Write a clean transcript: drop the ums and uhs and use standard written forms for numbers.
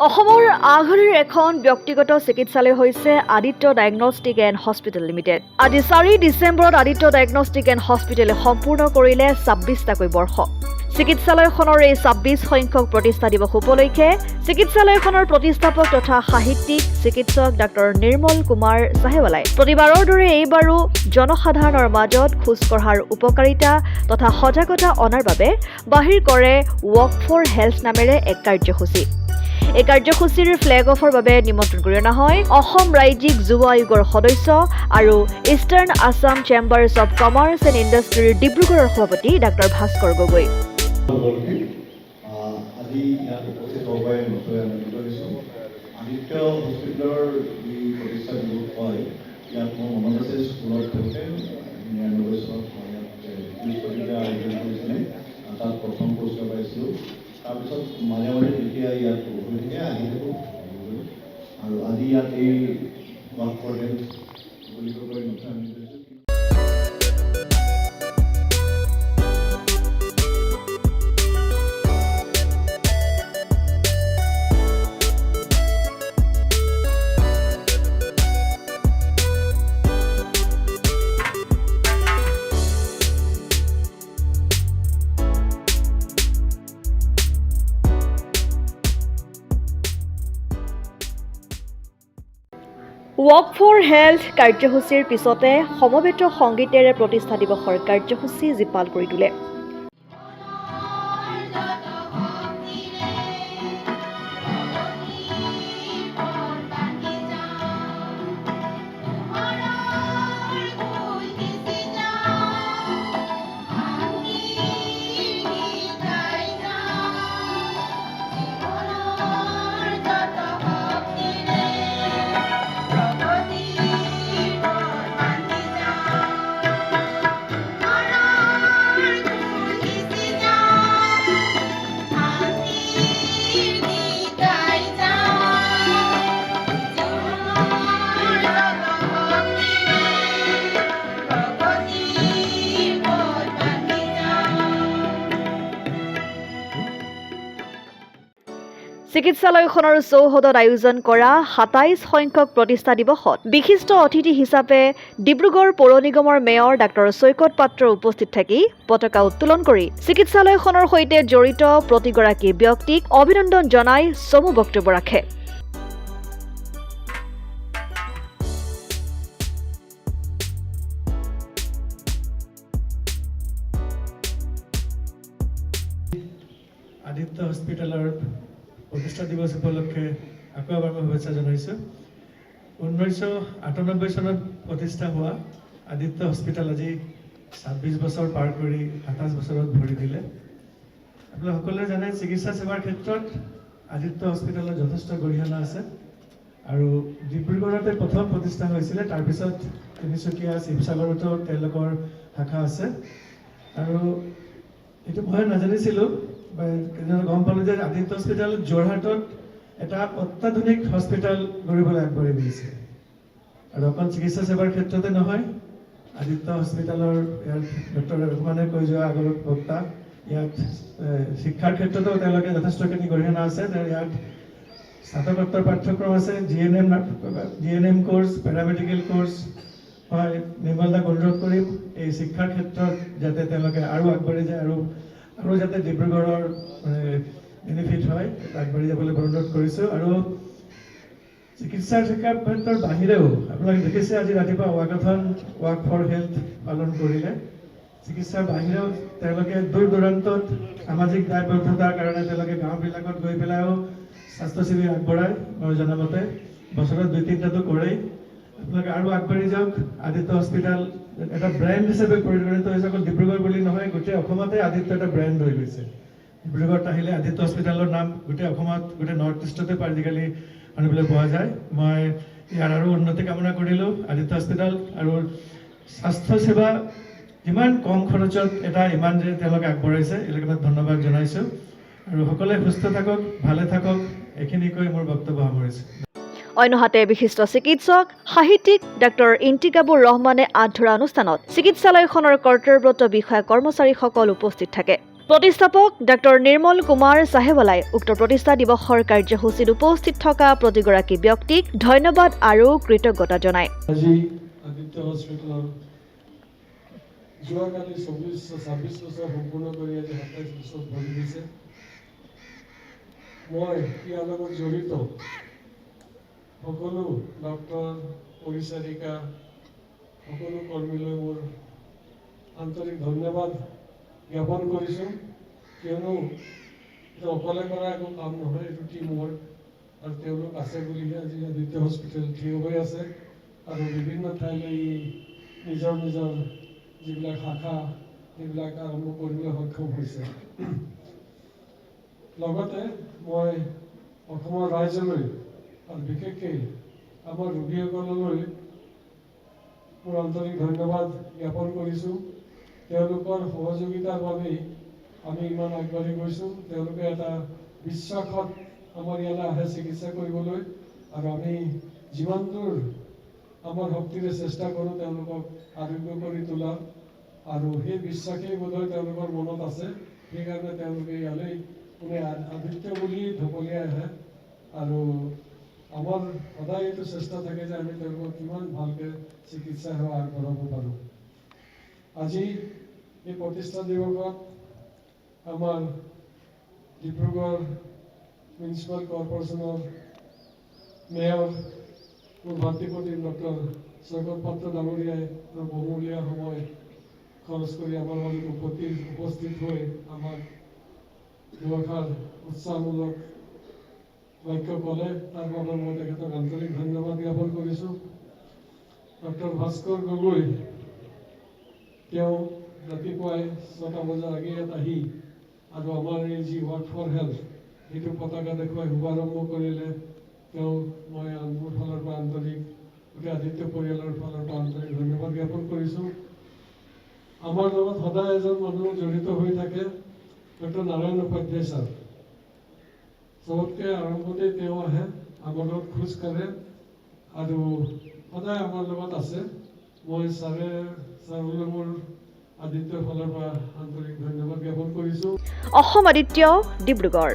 অসমৰ আগশাৰীৰ এখন ব্যক্তিগত চিকিৎসালয় হৈছে Aditya diagnostic and hospital limited. আজি 4 ডিচেম্বৰত আদিত্য ডায়েগনষ্টিক এণ্ড হস্পিটেলে সম্পূৰ্ণ কৰিলে 26টাকৈ বৰ্ষ। চিকিৎসালয়খনৰ এই 26 সংখ্যক প্ৰতিষ্ঠা দিৱস উপলক্ষে চিকিৎসালয়খনৰ প্ৰতিষ্ঠাপক তথা সাহিত্যিক চিকিৎসক ডাক্তৰ নিৰ্মল কুমাৰ চাহেৱালাই প্ৰতিবাৰৰ দৰে এইবাৰো জনসাধাৰণৰ মাজত খোজ কঢ়াৰ উপকাৰিতা তথা সজাগতা অনাৰ বাবে বাহিৰ কৰে ৱক ফৰ হেল্থ নামেৰে এক কাৰ্যসূচী। এই কাৰ্যসূচীৰ ফ্লেগ অফৰ বাবে নিমন্ত্ৰণ কৰি অনা হয় অসম ৰাজ্যিক যুৱ আয়োগৰ সদস্য আৰু eastern Assam chambers of commerce and ইণ্ডাষ্ট্ৰীৰ ডিব্ৰুগড়ৰ সভাপতি ডাক্তৰ ভাস্কৰ গগৈ। আদিত্য হস্পিটেলৰ যি প্ৰতিষ্ঠা দিৱস হয় ইয়াত মোৰ মনত আছে স্কুলত থাকোঁতে 99 চনত প্ৰতিযোগিতা আয়োজন কৰিছিলে। তাত প্ৰথম পুৰস্কাৰ পাইছিলোঁ। তাৰপিছত মাজে মাজে যেতিয়া ইয়াত হৈ থাকে আহি থাকোঁ আৰু আজি ইয়াত এই ৱক ফৰ হেল্থ বুলি কৈ নতুন ৱক ফৰ হেল্থ কাৰ্যসূচীৰ পিছতে সমবেত সংগীতেৰে প্ৰতিষ্ঠা দিৱসৰ কাৰ্যসূচী জীপাল কৰি তোলে। চিকিৎসালয়খনৰ চৌহদত আয়োজন কৰা 27 সংখ্যক প্ৰতিষ্ঠা দিৱসত বিশিষ্ট অতিথি হিচাপে ডিব্ৰুগড় পৌৰ নিগমৰ মেয়ৰ ডাক্তৰ চৈকত পাত্ৰ উপস্থিত থাকি পতাকা উত্তোলন কৰি চিকিৎসালয়খনৰ সৈতে জড়িত প্ৰতিগৰাকী ব্যক্তিক অভিনন্দন জনাই চমু বক্তব্য ৰাখে। আদিত্য হস্পিটেলৰ প্ৰতিষ্ঠা দিৱস উপলক্ষে আকৌ এবাৰ মই শুভেচ্ছা জনাইছোঁ। 1998 চনত প্ৰতিষ্ঠা হোৱা আদিত্য হস্পিটেল আজি 26 বছৰ পাৰ কৰি 27 বছৰত ভৰি দিলে। আপোনালোকে সকলোৱে জানে চিকিৎসা সেৱাৰ ক্ষেত্ৰত আদিত্য হস্পিটেলৰ যথেষ্ট গৰিহণা আছে আৰু ডিব্ৰুগড়তে প্ৰথম প্ৰতিষ্ঠা হৈছিলে। তাৰপিছত তিনিচুকীয়া শিৱসাগৰতো তেওঁলোকৰ শাখা আছে আৰু এইটো মই নাজানিছিলোঁ গম পালোঁ যে আদিত্য হস্পিটেল যোৰহাটত এটা অত্যাধুনিক হস্পিটেল গঢ়িবলৈ আগবাঢ়ি গৈছে আৰু অকল চিকিৎসা সেৱাৰ ক্ষেত্ৰতে নহয়, আদিত্য হস্পিটেলৰ ইয়াত ডক্টৰ ৰঘুমানে কৈ যোৱা আগত বক্তা ইয়াত শিক্ষাৰ ক্ষেত্ৰতো তেওঁলোকে যথেষ্টখিনি গৰিহণা আছে। ইয়াত স্নাতকোত্তৰ পাঠ্যক্ৰম আছে, জিএনএম কোৰ্চ, পেৰামেডিকেল কোৰ্চ হয়। নিৰ্মলদাক অনুৰোধ কৰিম এই শিক্ষাৰ ক্ষেত্ৰত যাতে তেওঁলোকে আৰু আগবাঢ়ি যায় আৰু যাতে ডিব্ৰুগড়ৰ বেনিফিট হয় আগবাঢ়ি যাবলৈ অনুৰোধ কৰিছোঁ। আৰু চিকিৎসাৰ ক্ষেত্ৰৰ বাহিৰেও আপোনালোকে দেখিছে আজি ৰাতিপুৱা ৱক ফৰ হেল্থ পালন কৰিলে। চিকিৎসাৰ বাহিৰেও তেওঁলোকে দূৰ দূৰান্তত সামাজিক দায়বদ্ধতাৰ কাৰণে তেওঁলোকে গাঁওবিলাকত গৈ পেলাইও স্বাস্থ্য শিবিৰ আগবঢ়ায়। মই জনামতে বছৰত 2-3টাতো কৰেই। আপোনালোকে আৰু আগবাঢ়ি যাওক। আদিত্য হস্পিটেল এটা ব্ৰেণ্ড হিচাপে পৰিগণিত হৈছে। অকল ডিব্ৰুগড় বুলি নহয়, গোটেই অসমতে আদিত্য এটা ব্ৰেণ্ড হৈ গৈছে। ডিব্ৰুগড়ত আহিলে আদিত্য হস্পিটেলৰ নাম গোটেই অসমত, গোটেই নৰ্থ ইষ্টতে আজিকালি শুনিবলৈ পোৱা যায়। মই ইয়াৰ আৰু উন্নতি কামনা কৰিলোঁ। আদিত্য হস্পিটেল আৰু স্বাস্থ্য সেৱা যিমান কম খৰচত এটা ইমান যে তেওঁলোকে আগবঢ়াইছে, এইবিলাকে ধন্যবাদ জনাইছোঁ আৰু সকলোৱে সুস্থ থাকক, ভালে থাকক, এইখিনি কৈ মোৰ বক্তব্য সামৰিছোঁ। অন্যহাতে বিশিষ্ট চিকিৎসক সাহিত্যিক ডাক্তৰ ইন্তিকাবুৰ ৰহমানে আঁত ধৰা অনুষ্ঠানত চিকিৎসালয়খনৰ কৰ্তব্যৰত বিষয়া কৰ্মচাৰীসকল উপস্থিত থাকে। প্ৰতিষ্ঠাপক ডাক্তৰ নিৰ্মল কুমাৰ চাহেৱালাই উক্ত প্ৰতিষ্ঠা দিৱসৰ কাৰ্যসূচীত উপস্থিত থকা প্ৰতিগৰাকী ব্যক্তিক ধন্যবাদ আৰু কৃতজ্ঞতা জনায়। আজি আদিত্য হস্পিটেলৰ যোৱাকালি 26 বছৰ সম্পূৰ্ণ কৰি আজি 27 বছৰ ভৰি দিছে। মই ইয়াৰ লগত জড়িত সকলো ডক্টৰ, পৰিচাৰিকা, সকলো কৰ্মীলৈ মোৰ আন্তৰিক ধন্যবাদ জ্ঞাপন কৰিছোঁ, কিয়নো এইটো অকলে কৰা একো কাম নহয়, এইটো টিম ৱৰ্ক, আৰু তেওঁলোক আছে বুলিহে আজি আদিত্য হস্পিটেল থিয় হৈ আছে আৰু বিভিন্ন ঠাইলৈ নিজৰ নিজৰ যিবিলাক শাখা সেইবিলাক আৰম্ভ কৰিবলৈ সক্ষম হৈছে। লগতে মই অসমৰ ৰাইজলৈ আৰু বিশেষকৈ আমাৰ ৰোগীসকললৈ মোৰ আন্তৰিক ধন্যবাদ জ্ঞাপন কৰিছোঁ। তেওঁলোকৰ সহযোগিতাৰ বাবেই আমি ইমান আগবাঢ়ি গৈছোঁ। তেওঁলোকে এটা বিশ্বাসত আমাৰ ইয়ালৈ আহে চিকিৎসা কৰিবলৈ, আৰু আমি যিমান দূৰ আমাৰ শক্তিৰে চেষ্টা কৰোঁ তেওঁলোকক আৰোগ্য কৰি তোলাৰ, আৰু সেই বিশ্বাসেই বোধহয় তেওঁলোকৰ মনত আছে। সেইকাৰণে তেওঁলোকে ইয়ালৈ কোনে আদিত্য বুলি ঢপলিয়াই আহে, আৰু আমাৰ সদায় এইটো চেষ্টা থাকে যে আমি তেওঁলোকক কিমান ভালকৈ চিকিৎসা সেৱা আগবঢ়াব পাৰোঁ। আজি এই প্ৰতিষ্ঠা দিৱসত আমাৰ ডিব্ৰুগড় মিউনিচিপাল কৰ্পৰেশ্যনৰ মেয়ৰ মোৰ ভাতৃপতি ডক্টৰ স্বৰ্গত পাত্ৰ ডাঙৰীয়াই বহুমূলীয়া সময় খৰচ কৰি আমাৰ মাজত উপস্থিত হৈ আমাক দুআষাৰ উৎসাহমূলক বাক্য ক'লে, তাৰ বাবে মই তেখেতক আন্তৰিক ধন্যবাদ জ্ঞাপন কৰিছোঁ। ডক্টৰ ভাস্কৰ গগৈ তেওঁ ৰাতিপুৱাই 6টা বজাৰ আগে ইয়াত আহি আৰু আমাৰ এই যি ৱৰ্ক ফৰ হেল্থ সেইটো পতাকা দেখুৱাই শুভাৰম্ভ কৰিলে। তেওঁ মই মোৰ ফালৰ পৰা আন্তৰিক গোটেই আদিত্য পৰিয়ালৰ ফালৰ পৰা আন্তৰিক ধন্যবাদ জ্ঞাপন কৰিছোঁ। আমাৰ লগত সদায় এজন মানুহ জড়িত হৈ থাকে, ডক্টৰ নাৰায়ণ উপাধ্যায় ছাৰ। চবতকৈ আৰম্ভতে তেওঁ আহে, আমাৰ লগত খোজ কাঢ়ে আৰু সদায় আমাৰ লগত আছে। মই ছাৰলৈ মোৰ আদিত্যৰ ফালৰ পৰা আন্তৰিক ধন্যবাদ জ্ঞাপন কৰিছোঁ। অসম আদিত্য, ডিব্ৰুগড়।